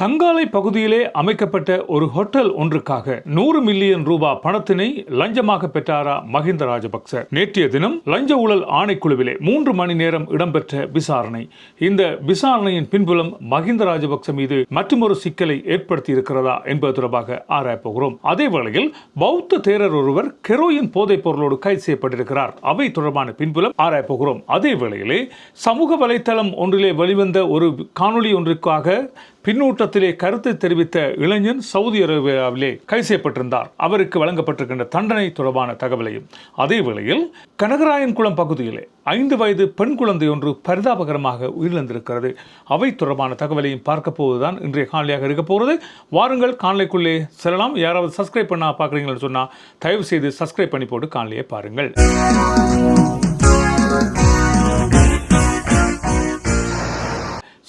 தங்காலை பகுதியிலே அமைக்கப்பட்ட ஒரு ஹோட்டல் ஒன்றுக்காக 100 மில்லியன் ரூபாய் பணத்தினை லஞ்சமாக பெற்றாரா மஹிந்த ராஜபக்ச. நேற்றைய தினம் லஞ்ச ஊழல் ஆணைக்குழுவிலே 3 மணி நேரம் இடம்பெற்ற விசாரணை. இந்த விசாரணையின் பின்புலம் மஹிந்த ராஜபக்ச மீது மற்றொரு சிக்கலை ஏற்படுத்தி இருக்கிறதா என்பது தொடர்பாக ஆராயப்போகிறோம். அதே வேளையில் பௌத்த தேரர் ஒருவர் ஹெரோயின் போதைப் பொருளோடு கைது செய்யப்பட்டிருக்கிறார். அவை தொடர்பான பின்புலம் ஆராயப்போகிறோம். அதே வேளையிலே சமூக வலைத்தளம் ஒன்றிலே வெளிவந்த ஒரு காணொலி ஒன்றுக்காக பின்னூட்டத்திலே கருத்து தெரிவித்த இளைஞன் சவுதி அரேபியாவிலே கைது செய்யப்பட்டிருந்தார். அவருக்கு வழங்கப்பட்டிருக்கின்ற தண்டனை தொடர்பான தகவலையும், அதே வேளையில் கனகராயன்குளம் பகுதியிலே 5 வயது பெண் குழந்தை ஒன்று பரிதாபகரமாக உயிரிழந்திருக்கிறது. அவை தொடர்பான தகவலையும் பார்க்க போவதுதான் இன்றைய காணொலியாக இருக்க போகிறது. வாருங்கள் காணொலிக்குள்ளே செல்லலாம். யாராவது சப்ஸ்கிரைப் பண்ண பார்க்குறீங்கன்னு சொன்னால் தயவு செய்து சப்ஸ்கிரைப் பண்ணி போட்டு காணொலியை பாருங்கள்.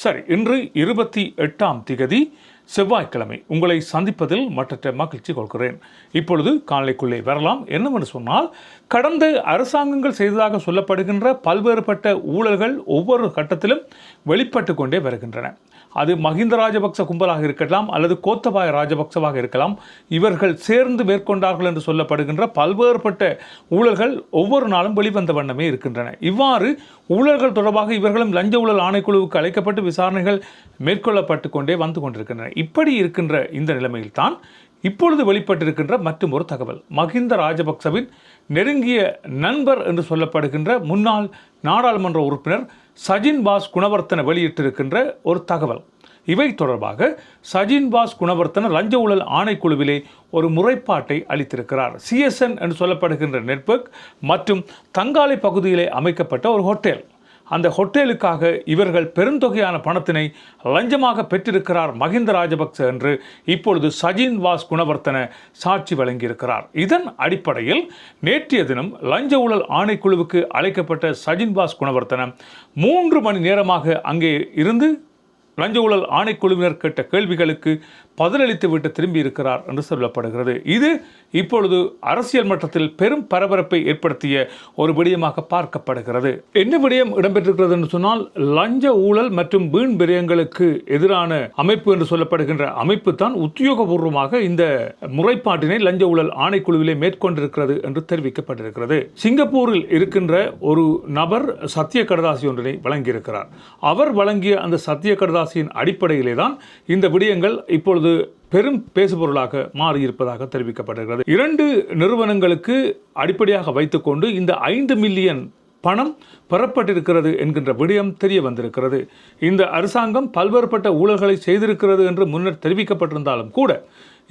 சரி, இன்று 28ஆம் திகதி செவ்வாய்க்கிழமை உங்களை சந்திப்பதில் மற்றற்ற மகிழ்ச்சி கொள்கிறேன். இப்பொழுது காணொலிக்குள்ளே வரலாம். என்னவென்று சொன்னால், கடந்த அரசாங்கங்கள் செய்ததாக சொல்லப்படுகின்ற பல்வேறுபட்ட ஊழல்கள் ஒவ்வொரு கட்டத்திலும் வெளிப்பட்டு கொண்டே வருகின்றன. அது மஹிந்த ராஜபக்ச கும்பலாக இருக்கலாம் அல்லது கோத்தபாய ராஜபக்சவாக இருக்கலாம். இவர்கள் சேர்ந்து மேற்கொண்டார்கள் என்று சொல்லப்படுகின்ற பல்வேறுபட்ட ஊழல்கள் ஒவ்வொரு நாளும் வெளிவந்த வண்ணமே இருக்கின்றன. இவ்வாறு ஊழல்கள் தொடர்பாக இவர்களும் லஞ்ச ஊழல் ஆணைக்குழுவுக்கு அழைக்கப்பட்டு விசாரணைகள் மேற்கொள்ளப்பட்டு கொண்டே வந்து கொண்டிருக்கின்றன. இப்படி இருக்கின்ற இந்த நிலைமையில்தான் இப்பொழுது வெளிப்பட்டிருக்கின்ற மற்றும் ஒரு தகவல். மஹிந்த ராஜபக்சவின் நெருங்கிய நண்பர் என்று சொல்லப்படுகின்ற முன்னாள் நாடாளுமன்ற உறுப்பினர் சஜின் பாஸ் குணவர்த்தன வெளியிட்டிருக்கின்ற ஒரு தகவல். இவை தொடர்பாக சஜின் பாஸ் குணவர்த்தன லஞ்ச ஊழல் ஆணைக்குழுவிலே ஒரு முறைப்பாட்டை அளித்திருக்கிறார். CSN என்று சொல்லப்படுகின்ற நெட்வொர்க் மற்றும் தங்காலை பகுதியிலே அமைக்கப்பட்ட ஒரு ஹோட்டல். அந்த ஹோட்டலுக்காக இவர்கள் பெருந்தொகையான பணத்தினை லஞ்சமாக பெற்றிருக்கிறார் மஹிந்த ராஜபக்ச என்று இப்பொழுது சஜின் வாஸ் குணவர்த்தன சாட்சி வழங்கியிருக்கிறார். இதன் அடிப்படையில் நேற்றைய தினம் லஞ்ச ஊழல் ஆணைக்குழுவுக்கு அழைக்கப்பட்ட சஜின் வாஸ் குணவர்த்தன 3 மணி நேரமாக அங்கே இருந்து லஞ்ச ஊழல் ஆணைக்குழுவினர் கேட்ட கேள்விகளுக்கு பதிலளித்து விட்டு திரும்பி இருக்கிறார் என்று சொல்லப்படுகிறது. இது இப்பொழுது அரசியல் மட்டத்தில் பெரும் பரபரப்பை ஏற்படுத்திய ஒரு விடயமாக பார்க்கப்படுகிறது. என்ன விடயம் இடம்பெற்றிருக்கிறது என்று சொன்னால், லஞ்ச ஊழல் மற்றும் வீண் விரயங்களுக்கு எதிரான அமைப்பு என்று சொல்லப்படுகின்ற அமைப்பு தான் உத்தியோகபூர்வமாக இந்த முறைப்பாட்டினை லஞ்ச ஊழல் ஆணைக்குழுவிலே மேற்கொண்டிருக்கிறது என்று தெரிவிக்கப்பட்டிருக்கிறது. சிங்கப்பூரில் இருக்கின்ற ஒரு நபர் சத்திய கடதாசி ஒன்றினை வழங்கியிருக்கிறார். அவர் வழங்கிய அந்த சத்திய கடதாசியின் அடிப்படையிலே தான் இந்த விடயங்கள் இப்பொழுது பெரும் பேசுபொருளாக மாறியிருப்பதாக தெரிவிக்கப்படுகிறது. 2 நிறுவனங்களுக்கு அடிப்படையாக வைத்துக்கொண்டு இந்த 5 மில்லியன் பணம் பெறப்பட்டிருக்கிறது என்கின்ற விடயம் தெரிய வந்திருக்கிறது. இந்த அரசாங்கம் பல்வேறுபட்ட ஊழல்களை செய்திருக்கிறது என்று முன்னர் தெரிவிக்கப்பட்டிருந்தாலும் கூட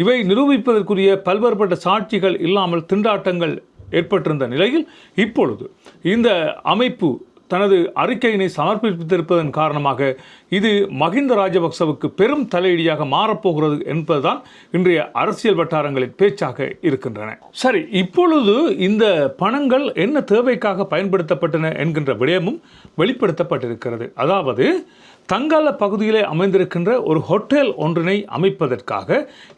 இவை நிரூபிப்பதற்குரிய பல்வேறுபட்ட சாட்சிகள் இல்லாமல் திண்டாட்டங்கள் ஏற்பட்டிருந்த நிலையில் இப்பொழுது இந்த அமைப்பு தனது அறிக்கையினை சமர்ப்பித்திருப்பதன் காரணமாக இது மஹிந்த ராஜபக்சவுக்கு பெரும் தலையீடியாக மாறப்போகிறது என்பதுதான் இன்றைய அரசியல் வட்டாரங்களின் பேச்சாக இருக்கின்றன. சரி, இப்பொழுது இந்த பணங்கள் என்ன தேவைக்காக பயன்படுத்தப்பட்டன என்கின்ற விடயமும் வெளிப்படுத்தப்பட்டிருக்கிறது. அதாவது தங்கால பகுதியிலே அமைந்திருக்கின்ற ஒரு ஹோட்டல் ஒன்றினை அமைப்பதற்காக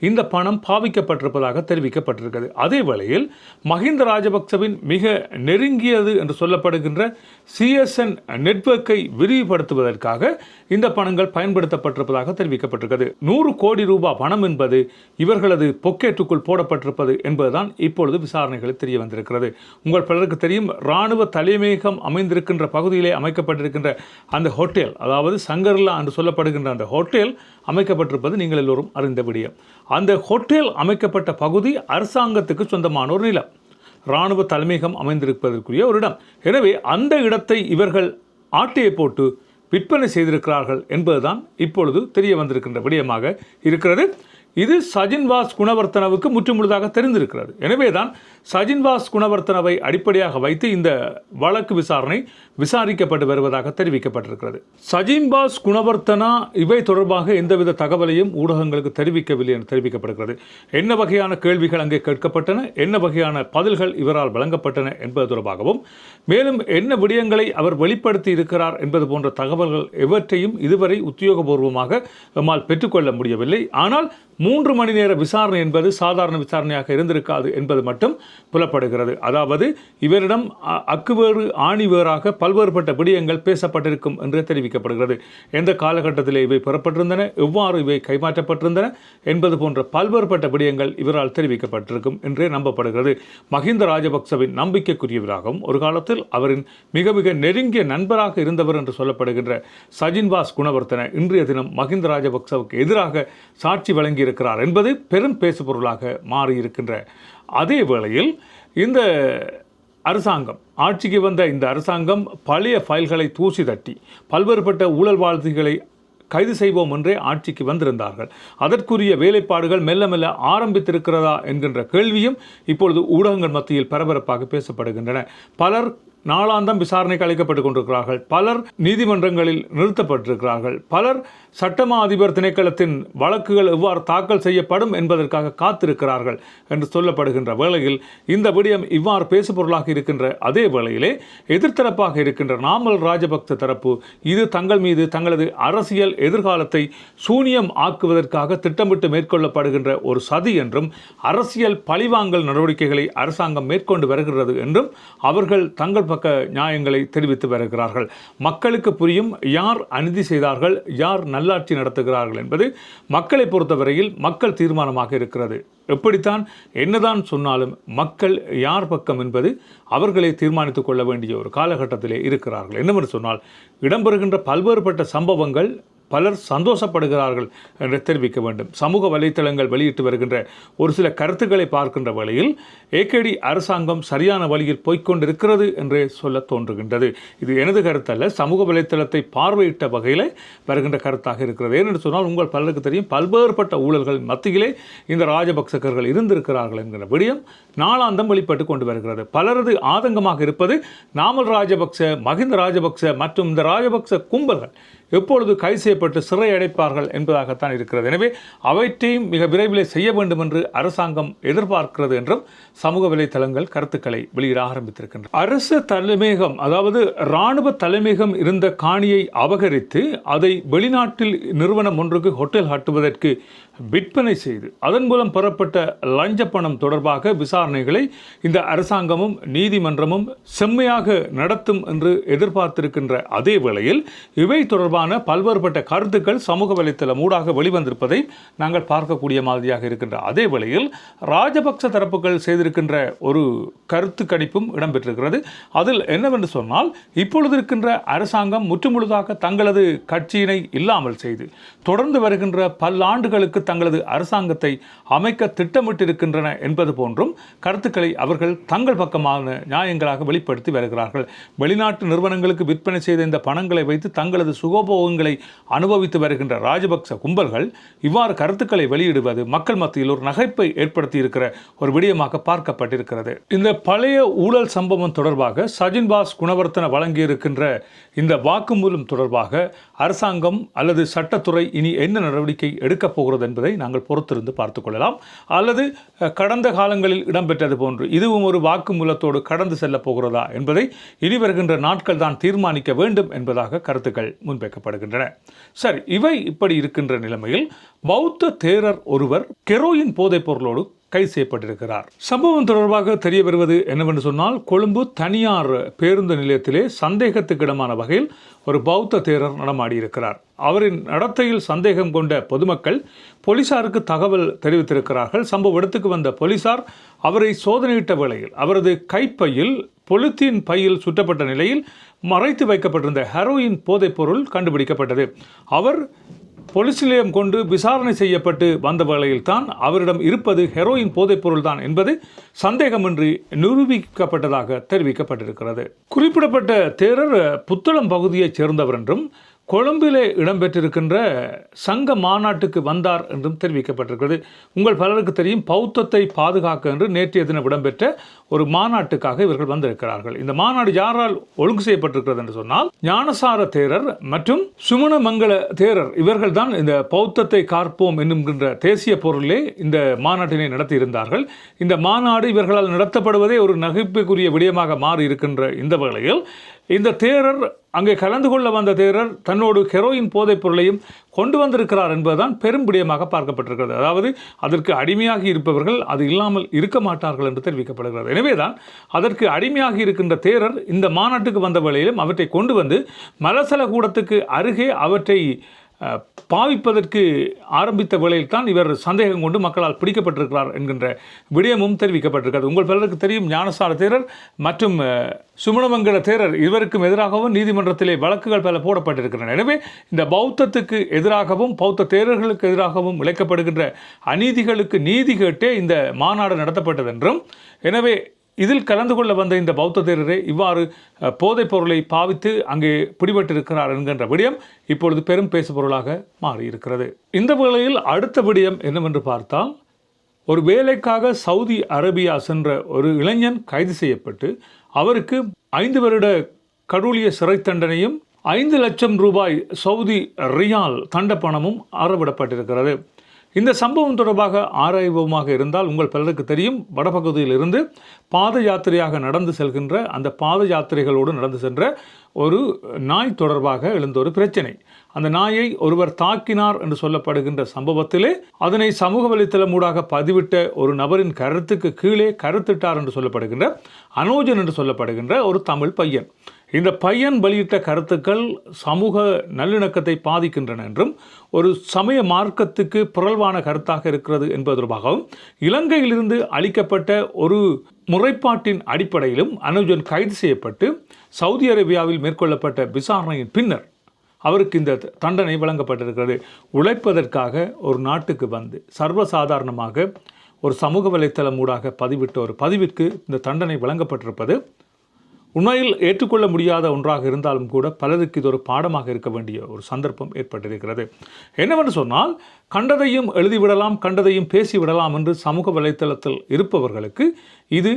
இந்த பணம் பாவிக்கப்பட்டிருப்பதாக தெரிவிக்கப்பட்டிருக்கிறது. அதே வேளையில் மஹிந்த ராஜபக்சவின் மிக நெருங்கியது என்று சொல்லப்படுகின்ற CSN நெட்வொர்க்கை விரிவுபடுத்துவதற்காக இந்த பணங்கள் பயன்படுத்தப்பட்டிருப்பதாக தெரிவிக்கப்பட்டிருக்கிறது. 100 கோடி ரூபாய் பணம் என்பது இவர்களது பொக்கெட்டுக்குள் போடப்பட்டிருப்பது என்பதுதான் இப்பொழுது விசாரணைகளில் தெரிய வந்திருக்கிறது. உங்கள் பலருக்கு தெரியும், இராணுவ தலைமையகம் அமைந்திருக்கின்ற பகுதியிலே அமைக்கப்பட்டிருக்கின்ற அந்த ஹோட்டல், அதாவது சங்கர்லா என்று சொல்லப்படுகின்ற அந்த ஹோட்டல் அமைக்கப்பட்டிருப்பது நீங்கள் எல்லோரும் அறிந்த விடயம். அந்த ஹோட்டல் அமைக்கப்பட்ட பகுதி அரசாங்கத்துக்கு சொந்தமான ஒரு நிலம், இராணுவ தலைமையகம் அமைந்திருப்பதற்குரிய ஒரு இடம். எனவே அந்த இடத்தை இவர்கள் ஆட்டையை போட்டு விற்பனை செய்திருக்கிறார்கள் என்பதுதான் இப்பொழுது தெரிய வந்திருக்கின்ற விடயமாக இருக்கிறது. இது சஜின் வாஸ் குணவர்த்தனவுக்கு முற்றுமுழுதாக தெரிந்திருக்கிறது. எனவே தான் சஜின் வாஸ் குணவர்த்தனவை அடிப்படையாக வைத்து இந்த வழக்கு விசாரணை விசாரிக்கப்பட்டு வருவதாக தெரிவிக்கப்பட்டிருக்கிறது. சஜின் வாஸ் குணவர்த்தனா இவை தொடர்பாக எந்தவித தகவலையும் ஊடகங்களுக்கு தெரிவிக்கவில்லை என்று தெரிவிக்கப்படுகிறது. என்ன வகையான கேள்விகள் அங்கே கேட்கப்பட்டன, என்ன வகையான பதில்கள் இவரால் வழங்கப்பட்டன என்பது தொடர்பாகவும், மேலும் என்ன விடயங்களை அவர் வெளிப்படுத்தி இருக்கிறார் என்பது போன்ற தகவல்கள் எவற்றையும் இதுவரை உத்தியோகபூர்வமாக நம்மால் பெற்றுக்கொள்ள முடியவில்லை. ஆனால் 3 மணி நேர விசாரணை என்பது சாதாரண விசாரணையாக இருந்திருக்காது என்பது மட்டும் புலப்படுகிறது. அதாவது இவரிடம் அக்குவேறு ஆணிவேறாக பல்வேறுபட்ட விடயங்கள் பேசப்பட்டிருக்கும் என்று தெரிவிக்கப்படுகிறது. எந்த காலகட்டத்திலே இவை பெறப்பட்டிருந்தன, எவ்வாறு இவை கைமாற்றப்பட்டிருந்தன என்பது போன்ற பல்வேறுபட்ட விடயங்கள் இவரால் தெரிவிக்கப்பட்டிருக்கும் என்றே நம்பப்படுகிறது. மஹிந்த ராஜபக்சவின் நம்பிக்கைக்குரியவராகவும் ஒரு காலத்தில் அவரின் மிக மிக நெருங்கிய நண்பராக இருந்தவர் என்று சொல்லப்படுகின்ற சஜின்வாஸ் குணவர்த்தன இன்றைய தினம் மஹிந்த ராஜபக்சவுக்கு எதிராக சாட்சி வழங்கியிருக்கிறார் என்பது பெரும் பேசுபொருளாக மாறியிருக்கின்ற அதே வேளையில் இந்த அரசாங்கம் ஆட்சிக்கு வந்த இந்த அரசாங்கம் பழைய ஃபைல்களை தூசி தட்டி பல்வேறுபட்ட ஊழல்வாதிகளை கைது செய்வோம் என்றே ஆட்சிக்கு வந்திருந்தார்கள். அதற்குரிய வேலைப்பாடுகள் மெல்ல மெல்ல ஆரம்பித்திருக்கிறதா என்கின்ற கேள்வியும் இப்பொழுது ஊடகங்கள் மத்தியில் பரபரப்பாக பேசப்படுகின்றன. பலர் நாளாந்தம் விசாரணைக்கு அழைக்கப்பட்டுக் கொண்டிருக்கிறார்கள். பலர் நீதிமன்றங்களில் நிறுத்தப்பட்டிருக்கிறார்கள். பலர் சட்டமா அதிபர் திணைக்களத்தின் வழக்குகள் எவ்வாறு தாக்கல் செய்யப்படும் என்பதற்காக காத்திருக்கிறார்கள் என்று சொல்லப்படுகின்ற வேளையில் இந்த விடயம் இவ்வாறு பேசுபொருளாக இருக்கின்ற அதே வேளையிலே எதிர்த்தரப்பாக இருக்கின்ற நாமல் ராஜபக்ச தரப்பு இது தங்கள் மீது தங்களது அரசியல் எதிர்காலத்தை சூனியம் ஆக்குவதற்காக திட்டமிட்டு மேற்கொள்ளப்படுகின்ற ஒரு சதி என்றும் அரசியல் பழிவாங்கல் நடவடிக்கைகளை அரசாங்கம் மேற்கொண்டு வருகிறது என்றும் அவர்கள் தங்கள் பக்க நியாயங்களை தெரிவித்து வருகிறார்கள். மக்களுக்கு புரியும் யார் அநீதி செய்தார்கள், யார் நல்லாட்சி நடத்துகிறார்கள் என்பது மக்களை பொறுத்தவரையில் மக்கள் தீர்மானமாக இருக்கிறது. எப்படித்தான் என்னதான் சொன்னாலும் மக்கள் யார் பக்கம் என்பது அவர்களே தீர்மானித்துக் கொள்ள வேண்டிய ஒரு காலகட்டத்திலே இருக்கிறார்கள். என்னவென்று சொன்னால் இடம்பெறுகின்ற பல்வேறுபட்ட சம்பவங்கள் பலர் சந்தோஷப்படுகிறார்கள் என்று தெரிவிக்க வேண்டும். சமூக வலைத்தளங்கள் வெளியிட்டு வருகின்ற ஒரு சில கருத்துக்களை பார்க்கின்ற வேளையில் ஏகேடி அரசாங்கம் சரியான வழியில் போய்கொண்டிருக்கிறது என்றே சொல்ல தோன்றுகின்றது. இது எனது கருத்தல்ல, சமூக வலைத்தளத்தை பார்வையிட்ட வகையில் வருகின்ற கருத்தாக இருக்கிறது. ஏனென்று சொன்னால் உங்கள் பலருக்கு தெரியும் பல்வேறுபட்ட ஊழல்கள் மத்தியிலே இந்த ராஜபக்சகர்கள் இருந்திருக்கிறார்கள் என்கிற விடயம் நாளாந்தம் வெளிப்பட்டு கொண்டு வருகிறது. பலரது ஆதங்கமாக இருப்பது நாமல் ராஜபக்ச, மஹிந்த ராஜபக்ச மற்றும் இந்த ராஜபக்ச கும்பல்கள் எப்பொழுது கைது செய்யப்பட்டு சிறை அடைப்பார்கள் என்பதாகத்தான் இருக்கிறது. எனவே அவற்றையும் மிக விரைவில் செய்ய வேண்டும் என்று அரசாங்கம் எதிர்பார்க்கிறது என்றும் சமூக வலைத்தளங்கள் கருத்துக்களை வெளியிட ஆரம்பித்திருக்கின்றன. அரசு தலைமையகம், அதாவது இராணுவ தலைமையகம் இருந்த காணியை அபகரித்து அதை வெளிநாட்டில் நிறுவனம் ஒன்றுக்கு ஹோட்டல் கட்டுவதற்கு விற்பனை செய்து அதன் மூலம் பெறப்பட்ட லஞ்ச பணம் தொடர்பாக விசாரணைகளை இந்த அரசாங்கமும் நீதிமன்றமும் செம்மையாக நடத்தும் என்று எதிர்பார்த்திருக்கின்ற அதே வேளையில் இவை தொடர்பான பல்வேறுபட்ட கருத்துக்கள் சமூக வலைத்தளம் ஊடாக வெளிவந்திருப்பதை நாங்கள் பார்க்கக்கூடிய மாதிரியாக இருக்கின்ற அதே வேளையில் ராஜபக்ச தரப்புகள் செய்திருக்கின்ற ஒரு கருத்து கணிப்பும் இடம்பெற்றிருக்கிறது. அதில் என்னவென்று சொன்னால் இப்பொழுது இருக்கின்ற அரசாங்கம் முற்றுமுழுதாக தங்களது கட்சியினை இல்லாமல் செய்து தொடர்ந்து வருகின்ற பல்லாண்டுகளுக்கு தங்களது அரசாங்கத்தை அமைக்க திட்டமிட்டிருக்கின்றன என்பது போன்றும் கருத்துக்களை அவர்கள் தங்கள் பக்கமான நியாயங்களாக வெளிப்படுத்தி வருகிறார்கள். வெளிநாட்டு நிறுவனங்களுக்கு விற்பனை செய்த இந்த பணங்களை வைத்து தங்களது சுகோபோகங்களை அனுபவித்து வருகின்ற ராஜபக்ச கும்பல்கள் இவ்வாறு கருத்துக்களை வெளியிடுவது மக்கள் மத்தியில் ஒரு நகைப்பை ஏற்படுத்தி இருக்கிற ஒரு விடயமாக பார்க்கப்பட்டிருக்கிறது. இந்த பழைய ஊழல் சம்பவம் தொடர்பாக சஜின்வாஸ் குணவர்த்தன வழங்கியிருக்கின்ற இந்த வாக்குமூலம் தொடர்பாக அரசாங்கம் அல்லது சட்டத்துறை இனி என்ன நடவடிக்கை எடுக்கப் போகிறது என்பதை நாங்கள் பொறுத்திருந்து பார்த்துக் கொள்ளலாம். அல்லது கடந்த காலங்களில் இடம்பெற்றது போன்று இதுவும் ஒரு வாக்குமூலத்தோடு கடந்து செல்ல போகிறதா என்பதை இனி வருகின்ற நாட்கள் தான் தீர்மானிக்க வேண்டும் என்பதாக கருத்துக்கள் முன்வைக்கப்படுகின்றன. சரி, இவை இப்படி இருக்கின்ற நிலைமையில் பௌத்த தேரர் ஒருவர் ஹெரோயின் போதைப் பொருளோடு கைது செய்யப்பட்டிருக்கிறார். சம்பவம் தொடர்பாக தெரிய வருவது என்னவென்று சொன்னால் கொழும்பு தனியார் பேருந்து நிலையத்திலே சந்தேகத்துக்கிடமான வகையில் ஒரு பௌத்த தேரர் நடமாடியிருக்கிறார். அவரின் நடத்தையில் சந்தேகம் கொண்ட பொதுமக்கள் போலீசாருக்கு தகவல் தெரிவித்திருக்கிறார்கள். சம்பவ இடத்துக்கு வந்த போலீசார் அவரை சோதனையிட்ட வேளையில் அவரது கைப்பையில் பொலித்தீன் பையில் சுற்றப்பட்ட நிலையில் மறைத்து வைக்கப்பட்டிருந்த ஹெரோயின் போதைப் பொருள் கண்டுபிடிக்கப்பட்டது. அவர் போலீஸ் நிலையம் கொண்டு விசாரணை செய்யப்பட்டு வந்த வேளையில் தான் அவரிடம் இருப்பது ஹெரோயின் போதைப் பொருள் தான் என்பது சந்தேகமின்றி நிரூபிக்கப்பட்டதாக தெரிவிக்கப்பட்டிருக்கிறது. குறிப்பிடப்பட்ட தேரர் புத்தளம் பகுதியைச் சேர்ந்தவர் என்றும் கொழும்பிலே இடம்பெற்றிருக்கின்ற சங்க மாநாட்டுக்கு வந்தார் என்றும் தெரிவிக்கப்பட்டிருக்கிறது. உங்கள் பலருக்கு தெரியும் பௌத்தத்தை பாதுகாக்க என்று நேற்றைய தினம் இடம்பெற்ற ஒரு மாநாட்டுக்காக இவர்கள் வந்திருக்கிறார்கள். இந்த மாநாடு யாரால் ஒழுங்கு செய்யப்பட்டிருக்கிறது என்று சொன்னால் ஞானசார தேரர் மற்றும் சுமணமங்கல தேரர் இவர்கள் தான் இந்த பௌத்தத்தை காப்போம் என்கின்ற தேசிய பொருளிலே இந்த மாநாட்டினை நடத்தியிருந்தார்கள். இந்த மாநாடு இவர்களால் நடத்தப்படுவதே ஒரு நகைப்புக்குரிய விடயமாக மாறி இருக்கின்ற இந்த வேளையில் இந்த தேரர் அங்கே கலந்து கொள்ள வந்த தேரர் தன்னோடு ஹெரோயின் போதைப் பொருளையும் கொண்டு வந்திருக்கிறார் என்பதுதான் பெரும் விடயமாக பார்க்கப்பட்டிருக்கிறது. அதாவது அதற்கு அடிமையாகி இருப்பவர்கள் அது இல்லாமல் இருக்க மாட்டார்கள் என்று தெரிவிக்கப்படுகிறது. எனவேதான் அதற்கு அடிமையாகி இருக்கின்ற தேரர் இந்த மாநாட்டுக்கு வந்த வேளையிலும் அவற்றை கொண்டு வந்து மலசல கூடத்துக்கு அருகே அவற்றை பாவிப்பதற்கு ஆரம்பித்த வேளையில் தான் இவர் சந்தேகம் கொண்டு மக்களால் பிடிக்கப்பட்டிருக்கிறார் என்கின்ற விடயமும் தெரிவிக்கப்பட்டிருக்கிறது. உங்கள் பலருக்கு தெரியும், ஞானசார தேரர் மற்றும் சுமணமங்கல தேரர் இருவருக்கும் எதிராகவும் நீதிமன்றத்திலே வழக்குகள் பல போடப்பட்டிருக்கின்றன. எனவே இந்த பௌத்தத்துக்கு எதிராகவும் பௌத்த தேரர்களுக்கு எதிராகவும் இழைக்கப்படுகின்ற அநீதிகளுக்கு நீதி கேட்டே இந்த மாநாடு நடத்தப்பட்டது என்றும், எனவே இதில் கலந்து கொள்ள வந்த இந்த பௌத்த தேரரே இவ்வாறு போதைப் பொருளை பாவித்து அங்கே பிடிபட்டிருக்கிறார் என்கின்ற விடயம் இப்பொழுது பெரும் பேசுபொருளாக மாறியிருக்கிறது. இந்த வேளையில் அடுத்த விடயம் என்னவென்று பார்த்தால், ஒரு வேலைக்காக சவுதி அரேபியா சென்ற ஒரு இளைஞன் கைது செய்யப்பட்டு அவருக்கு 5 வருட கடூழிய சிறை தண்டனையும் 5 லட்சம் ரூபாய் சவுதி ரியால் தண்ட பணமும் அறவிடப்பட்டிருக்கிறது. இந்த சம்பவம் தொடர்பாக ஆராய்வமாக இருந்தால் உங்கள் பலருக்கு தெரியும், வடபகுதியில் இருந்து பாத யாத்திரையாக நடந்து செல்கின்ற அந்த பாத யாத்திரைகளோடு நடந்து சென்ற ஒரு நாய் தொடர்பாக எழுந்த ஒரு பிரச்சனை. அந்த நாயை ஒருவர் தாக்கினார் என்று சொல்லப்படுகின்ற சம்பவத்திலே அதனை சமூக வலைத்தளம் ஊடாக பதிவிட்ட ஒரு நபரின் கருத்துக்கு கீழே கருத்திட்டார் என்று சொல்லப்படுகின்ற அனோஜன் என்று சொல்லப்படுகின்ற ஒரு தமிழ் பையன். இந்த பையன் வெளியிட்ட கருத்துக்கள் சமூக நல்லிணக்கத்தை பாதிக்கின்றன என்றும் ஒரு சமய மார்க்கத்துக்கு புரள்வான கருத்தாக இருக்கிறது என்பது தொடர்பாகவும் இலங்கையிலிருந்து அளிக்கப்பட்ட ஒரு முறைப்பாட்டின் அடிப்படையிலும் அனுஜன் கைது செய்யப்பட்டு சவுதி அரேபியாவில் மேற்கொள்ளப்பட்ட விசாரணையின் பின்னர் அவருக்கு இந்த தண்டனை வழங்கப்பட்டிருக்கிறது. உழைப்பதற்காக ஒரு நாட்டுக்கு வந்து சர்வசாதாரணமாக ஒரு சமூக வலைத்தளம் ஊடாக பதிவிட்ட ஒரு பதிவிற்கு இந்த தண்டனை வழங்கப்பட்டிருப்பது உண்மையில் ஏற்றுக்கொள்ள முடியாத ஒன்றாக இருந்தாலும் கூட பலருக்கு இது ஒரு பாடமாக இருக்க வேண்டிய ஒரு சந்தர்ப்பம் ஏற்பட்டிருக்கிறது. என்னவென்று சொன்னால், கண்டதையும் எழுதிவிடலாம், கண்டதையும் பேசிவிடலாம் என்று சமூக வலைத்தளத்தில் இருப்பவர்களுக்கு இது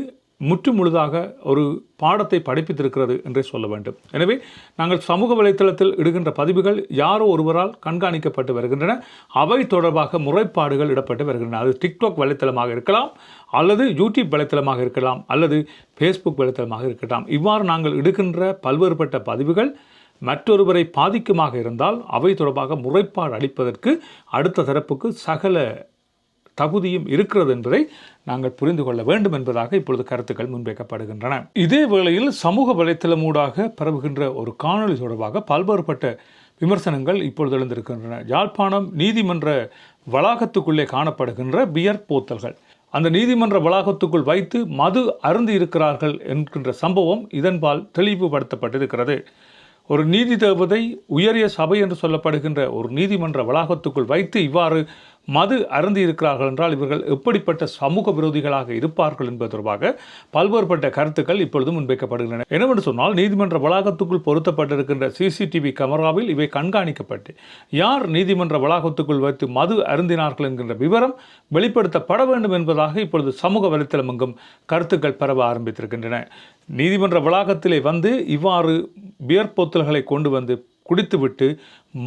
முற்று முழுதாக ஒரு பாடத்தை படிப்பித்திருக்கிறது என்றே சொல்ல வேண்டும். எனவே நாங்கள் சமூக வலைத்தளத்தில் இடுகின்ற பதிவுகள் யாரோ ஒருவரால் கண்காணிக்கப்பட்டு வருகின்றன. அவை தொடர்பாக முறைப்பாடுகள் இடப்பட்டு வருகின்றன. அது டிக்டாக் வலைத்தளமாக இருக்கலாம், அல்லது யூடியூப் வலைத்தளமாக இருக்கலாம், அல்லது ஃபேஸ்புக் வலைத்தளமாக இருக்கலாம். இவ்வாறு நாங்கள் இடுகின்ற பல்வேறுபட்ட பதிவுகள் மற்றொருவரை பாதிக்குமாக இருந்தால் அவை தொடர்பாக முறைப்பாடு அளிப்பதற்கு அடுத்த தரப்புக்கு சகல தகுதியும் இருக்கிறது என்பதை நாங்கள் புரிந்து கொள்ள வேண்டும் என்பதாக இப்பொழுது கருத்துக்கள் முன்வைக்கப்படுகின்றன. இதே வேளையில் சமூக வலைத்தளமூடாக பரவுகின்ற ஒரு காணொளி தொடர்பாக பல்வேறுபட்ட விமர்சனங்கள் இப்பொழுது எழுந்திருக்கின்றன. யாழ்ப்பாணம் நீதிமன்ற வளாகத்துக்குள்ளே காணப்படுகின்ற பியர் போத்தல்கள், அந்த நீதிமன்ற வளாகத்துக்குள் வைத்து மது அருந்தி இருக்கிறார்கள் என்கின்ற சம்பவம் இதன்பால் தெளிவுபடுத்தப்பட்டிருக்கிறது. ஒரு நீதி தேவதை உயரிய சபை என்று சொல்லப்படுகின்ற ஒரு நீதிமன்ற வளாகத்துக்குள் வைத்து இவ்வாறு மது அருந்தி இருக்கிறார்கள் என்றால் இவர்கள் எப்படிப்பட்ட சமூக விரோதிகளாக இருப்பார்கள் என்பது தொடர்பாக பல்வேறுபட்ட கருத்துக்கள் இப்பொழுது முன்வைக்கப்படுகின்றன. என்னவென்று சொன்னால், நீதிமன்ற வளாகத்துக்குள் பொருத்தப்பட்டிருக்கின்ற சிசிடிவி கேமராவில் இவை கண்காணிக்கப்பட்டு யார் நீதிமன்ற வளாகத்துக்குள் வைத்து மது அருந்தினார்கள் என்கின்ற விவரம் வெளிப்படுத்தப்பட வேண்டும் என்பதாக இப்பொழுது சமூக வலைத்தளம் எங்கும் கருத்துக்கள் பரவ ஆரம்பித்திருக்கின்றன. நீதிமன்ற வளாகத்திலே வந்து இவ்வாறு பியர் போத்தல்களை கொண்டு வந்து குடித்துவிட்டு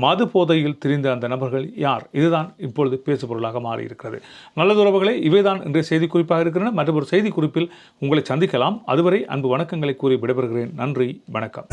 மது போதையில் திரிந்த அந்த நபர்கள் யார்? இதுதான் இப்பொழுது பேசுபொருளாக மாறியிருக்கிறது. நல்லது உறவுகளே, இவைதான் இன்றைய செய்தி குறிப்பாக இருக்கின்றன. மற்றும் ஒரு செய்தி குறிப்பில் உங்களை சந்திக்கலாம். அதுவரை அன்பு வணக்கங்களை கூறி விடைபெறுகிறேன். நன்றி, வணக்கம்.